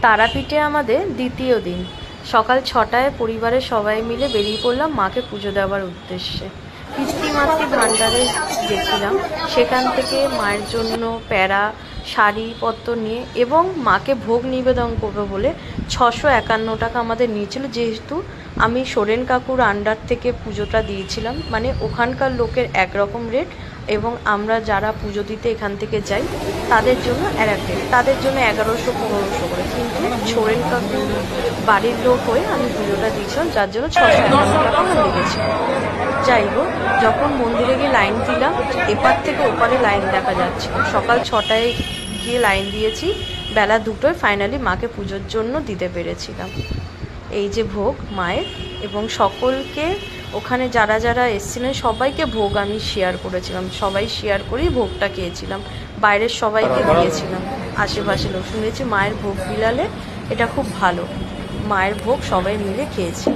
তারাপীঠে আমাদের দ্বিতীয় দিন। সকাল 6টায় পরিবারের সবাই মিলে বেরিয়ে পড়লাম মাকে পুজো দেওয়ার উদ্দেশ্যে। পিতৃমাতৃ ভাণ্ডারে গেছিলাম, সেখান থেকে মায়ের জন্য প্যারা শাড়িপত্র নিয়ে এবং মাকে ভোগ নিবেদন করবো বলে 651 টাকা আমাদের নিয়েছিল। যেহেতু আমি সোরেন কাকুর আন্ডার থেকে পুজোটা দিয়েছিলাম, মানে ওখানকার লোকের একরকম রেট এবং আমরা যারা পুজো দিতে এখান থেকে যাই তাদের জন্য আর এক রেট, তাদের জন্য 1100-1500 করে, কিন্তু সোরেন কাকুর বাড়ির লোক হয়ে আমি পুজোটা দিয়েছিলাম, যার জন্য 651 টাকা আমার লেগেছিল। যাই হোক, যখন মন্দিরে গিয়ে লাইন দিলাম, এপার থেকে ওপারে লাইন দেখা যাচ্ছে। সকাল 6টায় গিয়ে লাইন দিয়েছি, বেলা 2টোয় ফাইনালি মাকে পুজোর জন্য দিতে পেরেছিলাম। এই যে ভোগ মায়ের, এবং সকলকে ওখানে যারা যারা এসেছিলেন সবাইকে ভোগ আমি শেয়ার করেছিলাম, সবাই শেয়ার করেই ভোগটা খেয়েছিলাম, বাইরের সবাইকে দিয়েছিলাম। আশেপাশে লোক শুনেছি মায়ের ভোগ বিলালে এটা খুব ভালো, মায়ের ভোগ সবাই মিলে খেয়েছি।